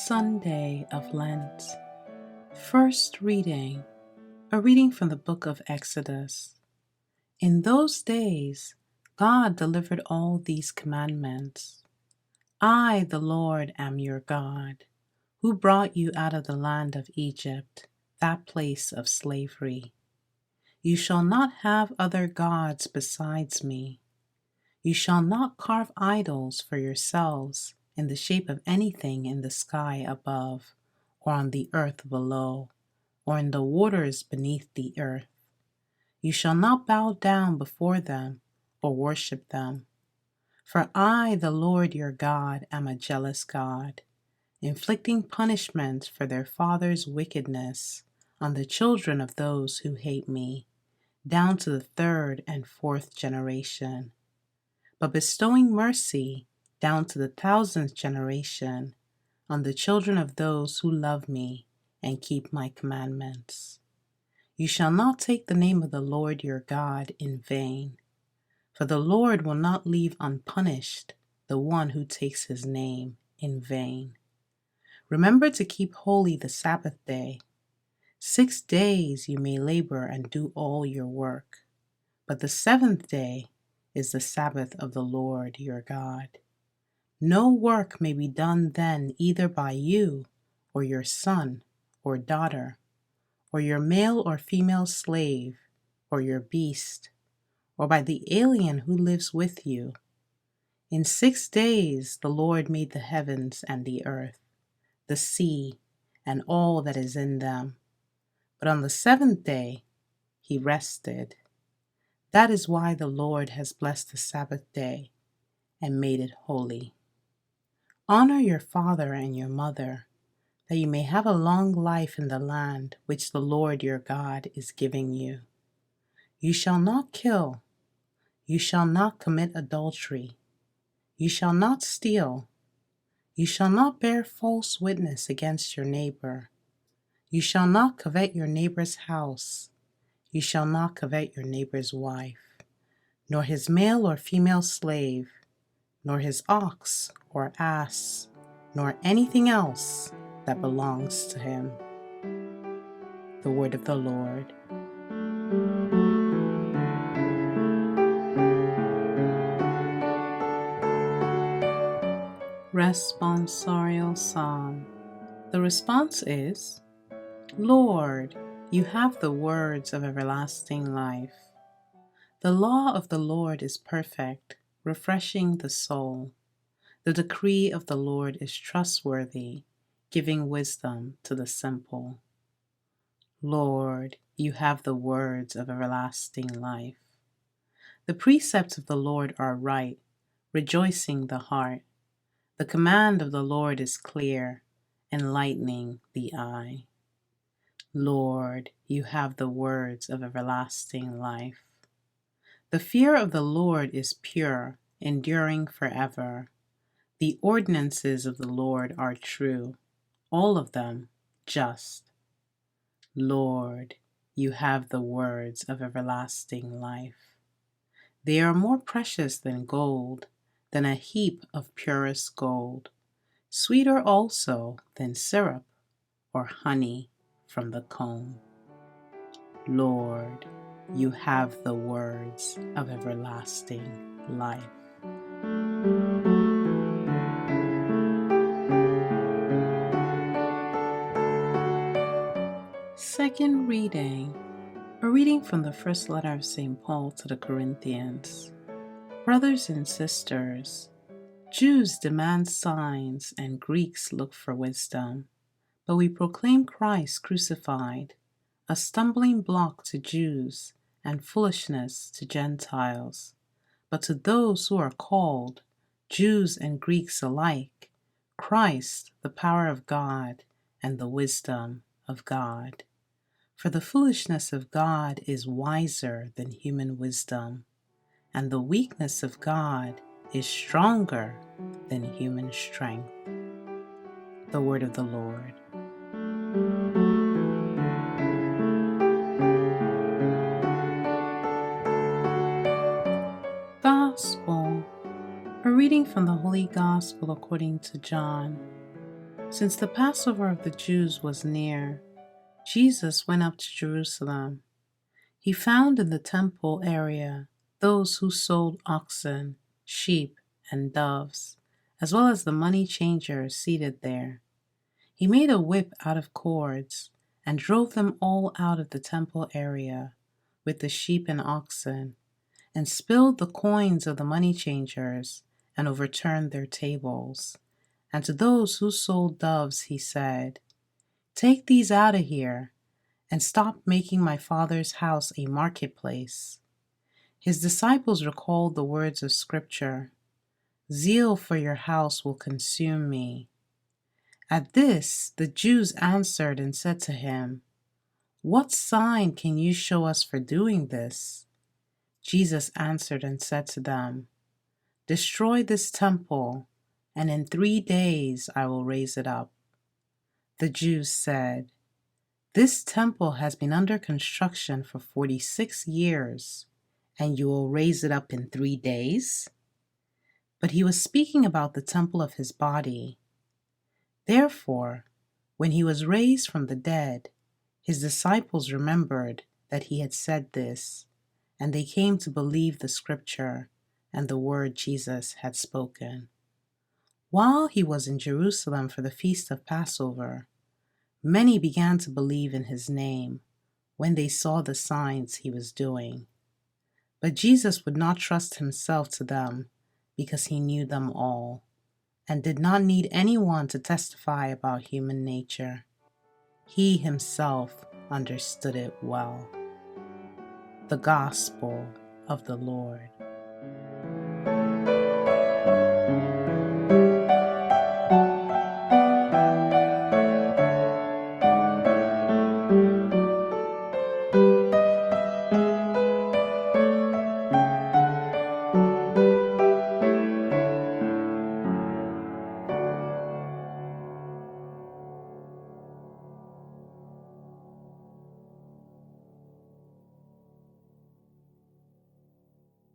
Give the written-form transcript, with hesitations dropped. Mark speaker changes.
Speaker 1: Sunday of Lent. First reading, a reading from the book of Exodus. In those days, God delivered all these commandments. I, the Lord, am your God, who brought you out of the land of Egypt, that place of slavery. You shall not have other gods besides me. You shall not carve idols for yourselves in the shape of anything in the sky above, or on the earth below, or in the waters beneath the earth. You shall not bow down before them or worship them. For I, the Lord your God, am a jealous God, inflicting punishment for their fathers' wickedness on the children of those who hate me, down to the third and fourth generation, but bestowing mercy down to the thousandth generation on the children of those who love me and keep my commandments. You shall not take the name of the Lord your God in vain, for the Lord will not leave unpunished the one who takes his name in vain. Remember to keep holy the Sabbath day. 6 days you may labor and do all your work, but the seventh day is the Sabbath of the Lord your God. No work may be done then either by you or your son or daughter, or your male or female slave, or your beast, or by the alien who lives with you. In 6 days the Lord made the heavens and the earth, the sea, and all that is in them. But on the seventh day he rested. That is why the Lord has blessed the Sabbath day and made it holy. Honor your father and your mother, that you may have a long life in the land which the Lord your God is giving you. You shall not kill. You shall not commit adultery. You shall not steal. You shall not bear false witness against your neighbor. You shall not covet your neighbor's house. You shall not covet your neighbor's wife, nor his male or female slave, nor his ox or ass, nor anything else that belongs to him. The word of the Lord. Responsorial Psalm. The response is, Lord, you have the words of everlasting life. The law of the Lord is perfect, refreshing the soul. The decree of the Lord is trustworthy, giving wisdom to the simple. Lord, you have the words of everlasting life. The precepts of the Lord are right, rejoicing the heart. The command of the Lord is clear, enlightening the eye. Lord, you have the words of everlasting life. The fear of the Lord is pure, enduring forever. The ordinances of the Lord are true, all of them just. Lord, you have the words of everlasting life. They are more precious than gold, than a heap of purest gold, sweeter also than syrup or honey from the comb. Lord, you have the words of everlasting life. Second reading, a reading from the first letter of St. Paul to the Corinthians. Brothers and sisters, Jews demand signs and Greeks look for wisdom, but we proclaim Christ crucified, a stumbling block to Jews and foolishness to Gentiles. But to those who are called, Jews and Greeks alike, Christ, the power of God and the wisdom of God. For the foolishness of God is wiser than human wisdom, and the weakness of God is stronger than human strength. The word of the Lord. Gospel. A reading from the Holy Gospel according to John. Since the Passover of the Jews was near, Jesus went up to Jerusalem. He found in the temple area those who sold oxen, sheep, and doves, as well as the money changers seated there. He made a whip out of cords and drove them all out of the temple area with the sheep and oxen, and spilled the coins of the money changers and overturned their tables. And to those who sold doves he said, "Take these out of here, and stop making my Father's house a marketplace." His disciples recalled the words of Scripture, "Zeal for your house will consume me." At this, the Jews answered and said to him, "What sign can you show us for doing this?" Jesus answered and said to them, "Destroy this temple, and in 3 days I will raise it up." The Jews said, "This temple has been under construction for 46 years, and you will raise it up in 3 days?" But he was speaking about the temple of his body. Therefore, when he was raised from the dead, his disciples remembered that he had said this, and they came to believe the Scripture and the word Jesus had spoken. While he was in Jerusalem for the feast of Passover, many began to believe in his name when they saw the signs he was doing. But Jesus would not trust himself to them because he knew them all and did not need anyone to testify about human nature. He himself understood it well. The Gospel of the Lord.